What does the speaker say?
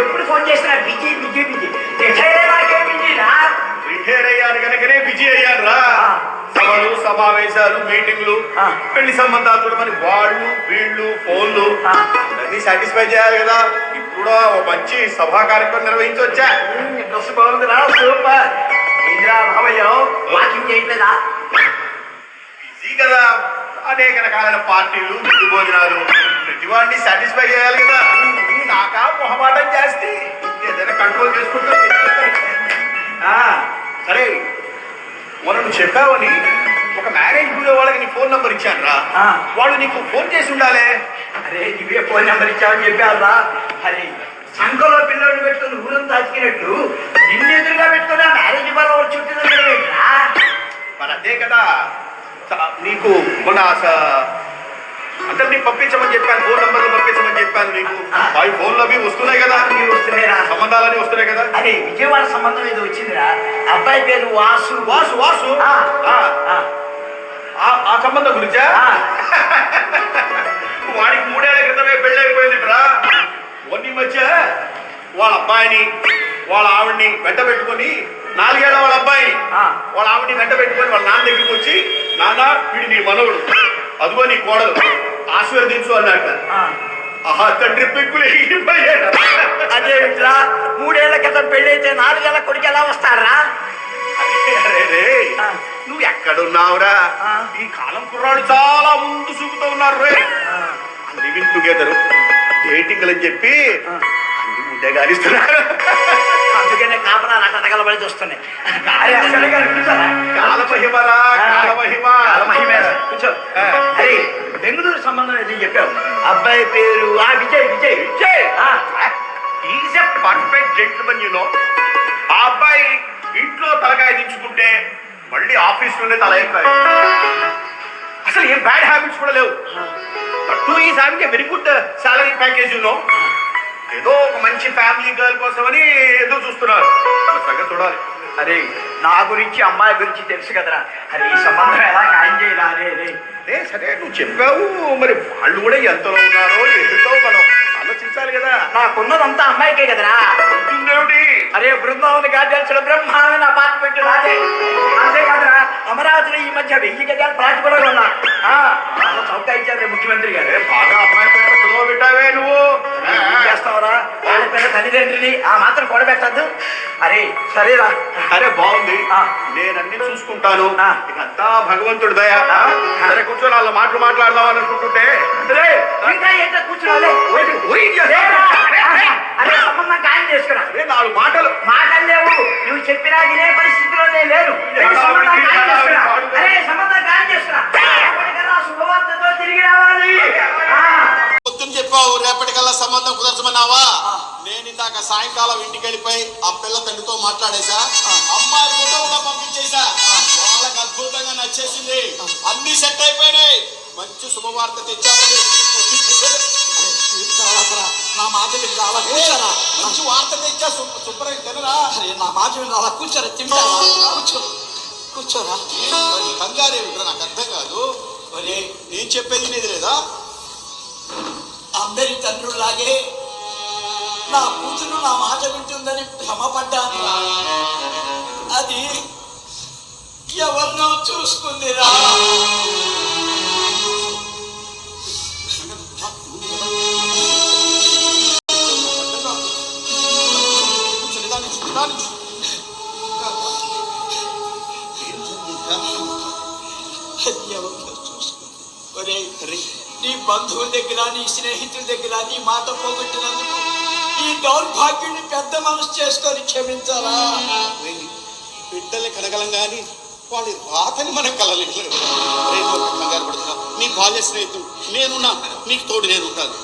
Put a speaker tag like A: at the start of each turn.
A: ఎప్పుడు ఫోన్ చేసినా busy busy busy.
B: Retire అయ్యాను కనుకనే బిజీ అయ్యాను రా. సభలు, సమావేశాలు, మీటింగ్లు, పెళ్లి సంబంధాలు చూడమని వాళ్ళు వీళ్ళు ఫోన్లు అన్ని సాటిస్ఫై చేయాలి కదా. ఇప్పుడు మంచి సభా కార్యక్రమం నిర్వహించి వచ్చా.
A: డ్రెస్ బాగుందిరా, సూపర్. ఇందిరా బాబయ్య వాకింగ్ చేయట్లేదా?
B: బిజీ కదా, అనేక రకాలైన పార్టీలు, విందు భోజనాలు, ప్రతి వాడిని సాటిస్ఫై చేయాలి కదా. నాకా మొహమాటం చేస్తే ఏదైనా కంట్రోల్ చేసుకుంటా. సరే, మొన్న నువ్వు చెప్పావని ఒక మ్యారేజ్ బ్యూరో వాళ్ళకి నీ ఫోన్ నెంబర్ ఇచ్చాను రా. వాళ్ళు నీకు ఫోన్ చేసి ఉండాలి.
A: అరే నువ్వే ఫోన్ నెంబర్ ఇచ్చావని చెప్పారా? అరే సంఘంలో పిల్లల్ని పెట్టుకుని ఊరం దాచుకున్నట్టు నిన్ను ఎదురుగా పెట్టుకుని ఆ మ్యారేజ్ బాగా చుట్టూరా.
B: మరి అదే కదా నీకు మొన్న అందరినీ పంపించమని చెప్పాను, ఫోన్ నెంబర్లు పంపించమని చెప్పాను నీకు. అవి ఫోన్లు అవి వస్తున్నాయి కదా,
A: వస్తున్నాయిరా,
B: సంబంధాలని వస్తున్నాయి కదా.
A: అదే విజయవాడ సంబంధం ఏదో వచ్చిందిరా. అబ్బాయి పేరు వాసు.
B: వాసు వాసు ఆ సంబంధం గురించా? వాడికి 3 ఏళ్ల క్రితమే పెళ్ళి అయిపోయింది రా. మొన్న మధ్య వాళ్ళ అబ్బాయిని వాళ్ళ ఆవిడ్ని వెంట పెట్టుకొని, 4 ఏళ్ల వాళ్ళ అబ్బాయిని వాళ్ళ ఆవిడ్ని వెంట పెట్టుకొని వాళ్ళ నాన్న దగ్గరికి వచ్చి, నాన్న వీడు నీ మనవుడు, అదిగో నీ కోడలు, ఆశీర్వదించు అన్నట్ట. తండ్రి పెంకులు ఎగిరిపోయాడు.
A: అదే 3 ఏళ్ల క్రితం పెళ్లి అయితే 4 ఏళ్ల కొడుకు ఎలా వస్తారా?
B: అరే నువ్వు ఎక్కడున్నావురా? ఈ కాలం కుర్రాడు చాలా ముందు చూపుతూ ఉన్నారు రే. లివింగ్ టుగెదర్, డేటింగ్ అని చెప్పి అన్ని ముందే గాలిస్తున్నారు.
A: అందుకనే కాపలాలు అటగలబడి వస్తున్నాయి.
B: కాలమహిమరా, కాలమహిమ.
A: కూర్చో. అరే బెంగళూరు సంబంధం ఏది చెప్పావు? అబ్బాయి పేరు Vijay. Vijay Vijay
B: is a perfect gentleman you know. ఆ అబ్బాయి ఇంట్లో తలకాయ దించుకుంటే మళ్ళీ ఆఫీస్లోనే తల ఎక్కాయి. అసలు ఏం బ్యాడ్ హ్యాబిట్స్ కూడా లేవు. But is having a very good salary package you know. ఏదో ఒక మంచి ఫ్యామిలీ గర్ల్ కోసమని ఎదురు చూస్తున్నారు. సంగతి చూడాలి.
A: అరే నా గురించి అమ్మాయి గురించి తెలుసు కదరా. అరే ఈ సంబంధం ఎలా ఖాయం చేయరా? అరే
B: సరే నువ్వు చెప్పావు, మరి వాళ్ళు కూడా ఎంతలో ఉన్నారో ఎదుగుతావు, మనం ఆలోచించాలి కదా.
A: నాకున్నదంతా అమ్మాయికే కదరా.
B: ఉంటుందేమిటి?
A: అరే బృందావన గార్డెన్స్ లో బ్రహ్మాండమైన అపార్ట్మెంట్ రాదే. అంతేకాదురా అమరావతిలో ఈ మధ్య 1000 గజాల ప్లాట్ కూడా ఉన్నా. చౌకా ఇచ్చారు ముఖ్యమంత్రి గారు.
B: బాగా అమ్మాయి పేరు సులువ పెట్టావే నువ్వు.
A: చేస్తావరా? వాళ్ళ పేరు తల్లిదండ్రిని ఆ మాత్రం కూడబెట్టద్దు. అరే సరేరా.
B: అరే బాగుంది, నేను అన్ని చూసుకుంటాను. ఇకంతా భగవంతుడి దయ. సరే కూర్చొని వాళ్ళ మాటలు మాట్లాడదామని అనుకుంటుంటే
A: కూర్చోవాలి. అరే సంబంధం ఖాయం చేసుకురా.
B: 4 మాటలు
A: లేవు. నువ్వు చెప్పినా వినే పరిస్థితిలోనే లేదు. సంబంధం ఖాయం చేసుకురా. అరే సంబంధం ఖాయం చేసుకురా. శుభవార్తతో తిరిగి రావాలి.
B: పొద్దున్న చెప్పావు రేపటికల్లా సంబంధం కుదర్చమన్నావా? నేను ఇందాక సాయంకాలం ఇంటికి వెళ్ళిపోయి ఆ పిల్ల తండ్రితో మాట్లాడేశా. అమ్మాయి ఫోటో కూడా పంపించేశా. వాళ్ళకి అద్భుతంగా నచ్చేసింది. అన్ని సెట్ అయిపోయినాయి. మంచి శుభవార్త తెచ్చాను.
A: నా మాట విని అలా కూర్చోరా.
B: మంచి వార్త తెచ్చా. శుభ్రంగా తినరా.
A: నా మాట విని అలా కూర్చోరా. తింటా కూర్చోరా.
B: కంగారే నాకు అర్థం కాదు. మరి నేను చెప్పేది నీది లేదా?
A: అందరి తండ్రులాగే నా కూతురు నా మాట వింటుందని భ్రమపడ్డాను. అది ఎవరినో చూసుకుందిరా. నీ బంధువుల దగ్గర నీ స్నేహితుల దగ్గర నీ మాట పోగొట్టినందుకు ఈ దౌర్భాగ్యుని పెద్ద మనసు చేసుకొని క్షమించాలా?
B: బిడ్డల్ని కలగలం కానీ వాడి రాతని మనం కలలేదు. కంగారు పడుతున్నావు. నీ బాల్య స్నేహితుడు నేనున్నా, నీకు తోడు నేను ఉంటాను.